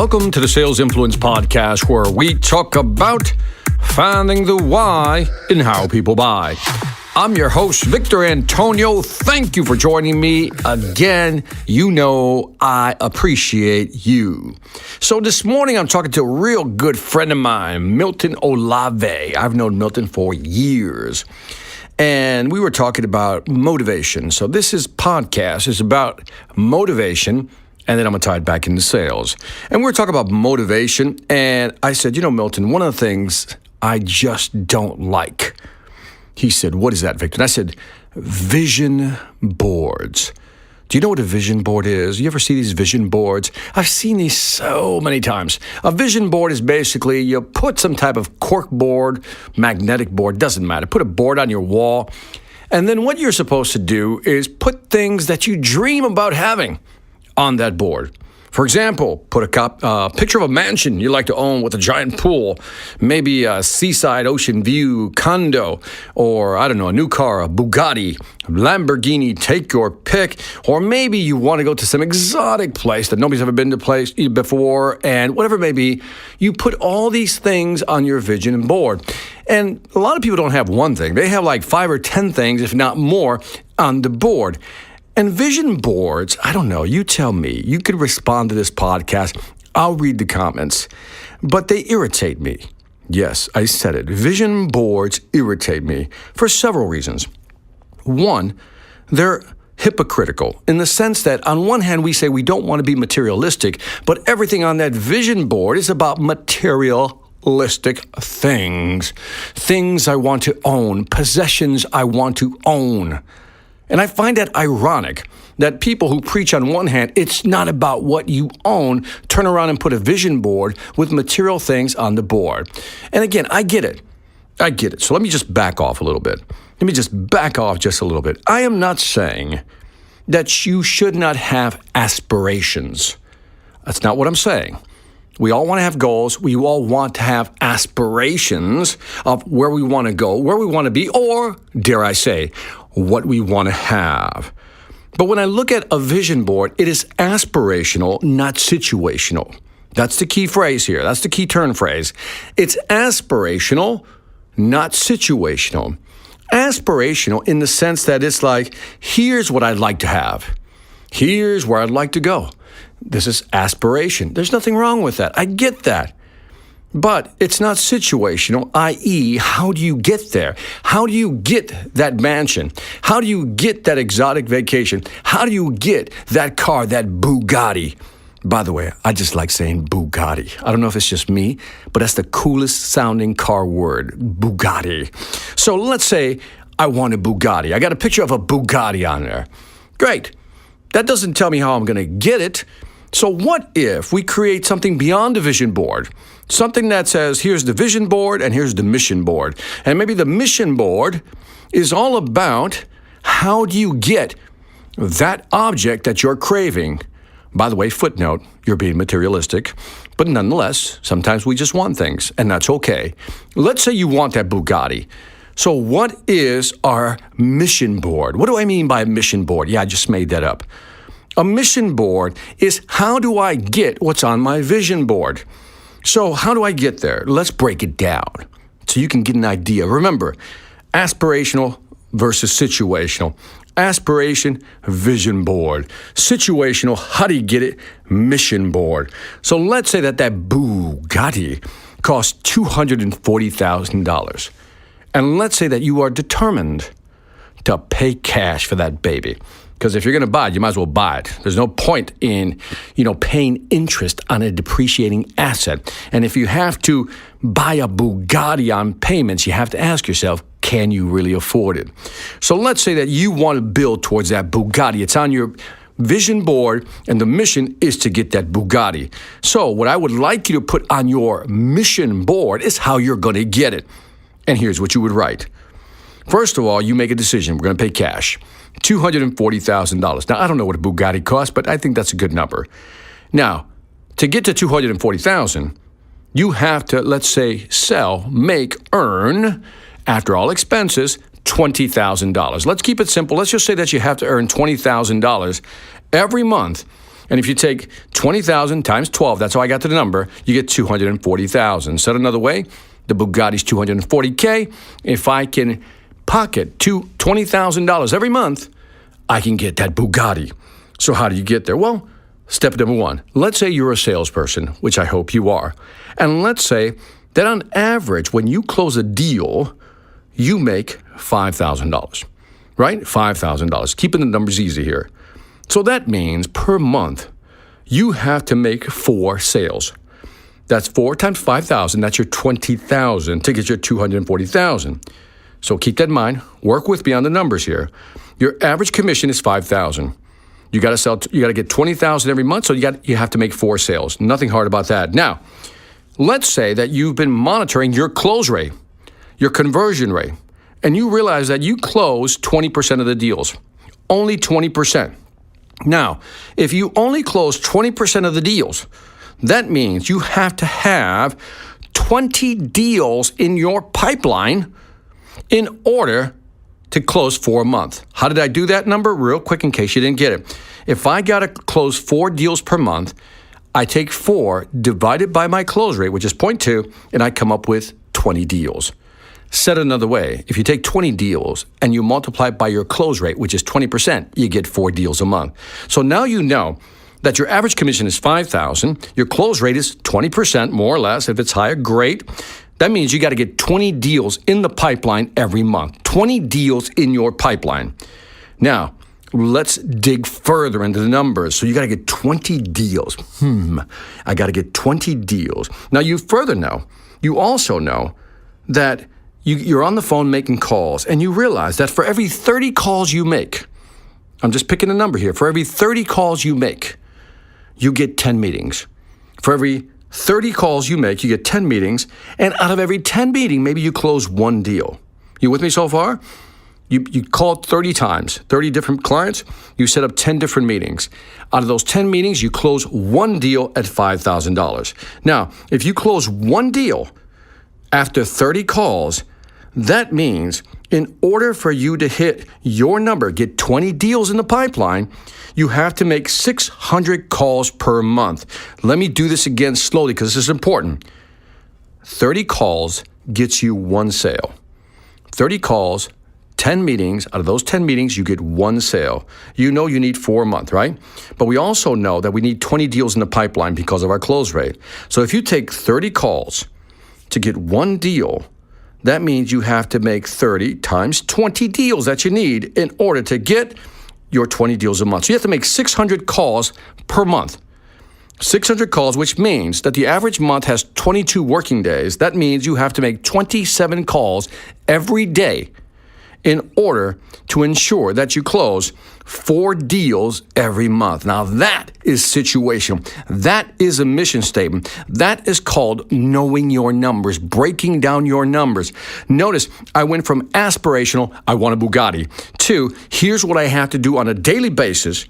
Welcome to the Sales Influence Podcast, where we talk about finding the why in how people buy. I'm your host, Victor Antonio. Thank you for joining me again. You know I appreciate you. So this morning I'm talking to a real good friend of mine, Milton Olave. I've known Milton for years. And we were talking about motivation. So this podcast is about motivation, and then I'm going to tie it back into sales. And we're talking about motivation, and I said, Milton, one of the things I just don't like. He said, what is that, Victor? And I said, vision boards. Do you know what a vision board is? You ever see these vision boards? I've seen these so many times. A vision board is basically you put some type of cork board, magnetic board, doesn't matter. Put a board on your wall. And then what you're supposed to do is put things that you dream about having on that board. For example, put a picture of a mansion you like to own with a giant pool, maybe a seaside ocean view condo, or a new car, a Bugatti, Lamborghini, take your pick. Or maybe you want to go to some exotic place that nobody's ever been to before, and whatever it may be, you put all these things on your vision board. And a lot of people don't have one thing. They have like 5 or 10 things, if not more, on the board. And vision boards, I don't know, you tell me. You could respond to this podcast. I'll read the comments. But they irritate me. Yes, I said it. Vision boards irritate me for several reasons. One, they're hypocritical in the sense that on one hand, we say we don't want to be materialistic, but everything on that vision board is about materialistic things. Things I want to own, possessions I want to own. And I find that ironic that people who preach on one hand, it's not about what you own, turn around and put a vision board with material things on the board. And again, I get it. So let me just back off a little bit. Let me just back off just a little bit. I am not saying that you should not have aspirations. That's not what I'm saying. We all want to have goals. We all want to have aspirations of where we want to go, where we want to be, or, dare I say, what we want to have. But when I look at a vision board, it is aspirational, not situational. That's the key phrase here. That's the key turn phrase. It's aspirational, not situational. Aspirational in the sense that it's like, here's what I'd like to have. Here's where I'd like to go. This is aspiration. There's nothing wrong with that. I get that. But it's not situational, i.e., how do you get there? How do you get that mansion? How do you get that exotic vacation? How do you get that car, that Bugatti? By the way, I just like saying Bugatti. I don't know if it's just me, but that's the coolest sounding car word, Bugatti. So let's say I want a Bugatti. I got a picture of a Bugatti on there. Great. That doesn't tell me how I'm going to get it. So what if we create something beyond the vision board? Something that says, here's the vision board and here's the mission board. And maybe the mission board is all about how do you get that object that you're craving. By the way, footnote, you're being materialistic. But nonetheless, sometimes we just want things, and that's okay. Let's say you want that Bugatti. So what is our mission board? What do I mean by a mission board? Yeah, I just made that up. A mission board is how do I get what's on my vision board? So how do I get there? Let's break it down so you can get an idea. Remember, aspirational versus situational. Aspiration, vision board. Situational, how do you get it? Mission board. So let's say that Bugatti costs $240,000. And let's say that you are determined to pay cash for that baby. Because if you're going to buy it, you might as well buy it. There's no point in, paying interest on a depreciating asset. And if you have to buy a Bugatti on payments, you have to ask yourself, can you really afford it? So let's say that you want to build towards that Bugatti. It's on your vision board, and the mission is to get that Bugatti. So what I would like you to put on your mission board is how you're going to get it. And here's what you would write. First of all, you make a decision. We're going to pay cash. $240,000. Now, I don't know what a Bugatti costs, but I think that's a good number. Now, to get to $240,000, you have to, let's say, earn, after all expenses, $20,000. Let's keep it simple. Let's just say that you have to earn $20,000 every month And if you take 20,000 times 12, that's how I got to the number, you get 240,000. Said another way, the Bugatti's $240K. If I can pocket $20,000 every month, I can get that Bugatti. So how do you get there? Well, step number one, let's say you're a salesperson, which I hope you are. And let's say that on average, when you close a deal, you make $5,000, right? $5,000. Keeping the numbers easy here. So that means per month, you have to make 4 sales. That's 4 times 5,000. That's your 20,000 to get your 240,000. So keep that in mind. Work with me on the numbers here. Your average commission is 5,000. You got to get 20,000 every month. So you have to make 4 sales. Nothing hard about that. Now, let's say that you've been monitoring your close rate, your conversion rate, and you realize that you close 20% of the deals. Only 20%. Now, if you only close 20% of the deals, that means you have to have 20 deals in your pipeline in order to close for a month. How did I do that number? Real quick in case you didn't get it. If I got to close 4 deals per month, I take 4 divided by my close rate, which is 0.2, and I come up with 20 deals. Said another way, if you take 20 deals and you multiply it by your close rate, which is 20%, you get 4 deals a month. So now you know that your average commission is 5,000, your close rate is 20%, more or less. If it's higher, great. That means you got to get 20 deals in the pipeline every month. 20 deals in your pipeline. Now, let's dig further into the numbers. So you got to get 20 deals. I got to get 20 deals. Now, you also know that you're on the phone making calls, and you realize that for every 30 calls you make, I'm just picking a number here, for every 30 calls you make, you get 10 meetings. For every 30 calls you make, you get 10 meetings, and out of every 10 meetings, maybe you close 1 deal. You with me so far? You called 30 times, 30 different clients, you set up 10 different meetings. Out of those 10 meetings, you close 1 deal at $5,000. Now, if you close 1 deal after 30 calls, that means in order for you to hit your number, get 20 deals in the pipeline, you have to make 600 calls per month. Let me do this again slowly because this is important. 30 calls gets you 1 sale. 30 calls, 10 meetings. Out of those 10 meetings, you get 1 sale. You know you need 4 a month, right? But we also know that we need 20 deals in the pipeline because of our close rate. So if you take 30 calls to get 1 deal, that means you have to make 30 times 20 deals that you need in order to get your 20 deals a month. So you have to make 600 calls per month. 600 calls, which means that the average month has 22 working days. That means you have to make 27 calls every day in order to ensure that you close 4 deals every month. Now that is situational. That is a mission statement. That is called knowing your numbers, breaking down your numbers. Notice I went from aspirational, I want a Bugatti, to here's what I have to do on a daily basis.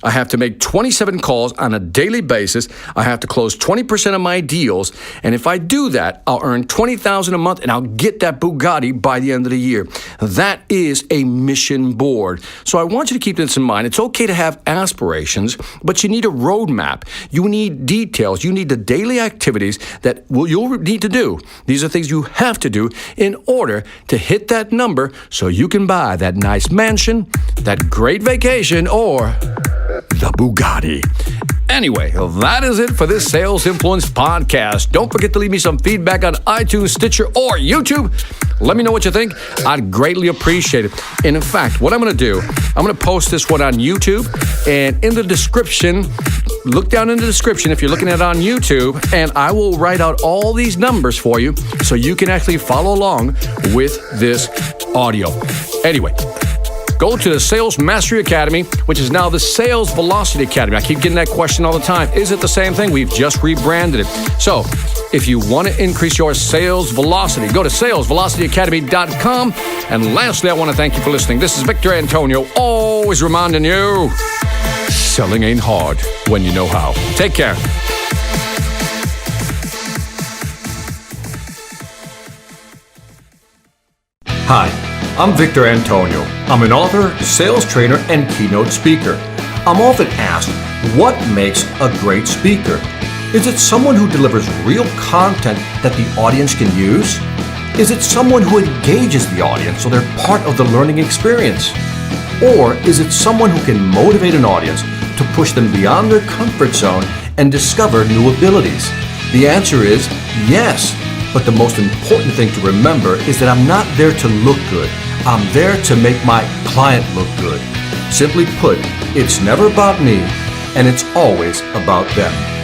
I have to make 27 calls on a daily basis. I have to close 20% of my deals. And if I do that, I'll earn $20,000 a month and I'll get that Bugatti by the end of the year. That is a mission board. So I want you to keep this in mind. It's okay to have aspirations, but you need a roadmap. You need details. You need the daily activities that you'll need to do. These are things you have to do in order to hit that number so you can buy that nice mansion, that great vacation, or the Bugatti. Anyway, that is it for this Sales Influence podcast. Don't forget to leave me some feedback on iTunes, Stitcher, or YouTube. Let me know what you think. I'd greatly appreciate it. And in fact, what I'm going to do, I'm going to post this one on YouTube. And in the description, look down in the description if you're looking at it on YouTube, and I will write out all these numbers for you so you can actually follow along with this audio. Anyway, go to the Sales Mastery Academy, which is now the Sales Velocity Academy. I keep getting that question all the time. Is it the same thing? We've just rebranded it. So if you want to increase your sales velocity, go to salesvelocityacademy.com. And lastly, I want to thank you for listening. This is Victor Antonio, always reminding you, selling ain't hard when you know how. Take care. Hi, I'm Victor Antonio. I'm an author, sales trainer, and keynote speaker. I'm often asked, What makes a great speaker? Is it someone who delivers real content that the audience can use? Is it someone who engages the audience so they're part of the learning experience? Or is it someone who can motivate an audience to push them beyond their comfort zone and discover new abilities? The answer is yes. But the most important thing to remember is that I'm not there to look good. I'm there to make my client look good. Simply put, it's never about me, and it's always about them.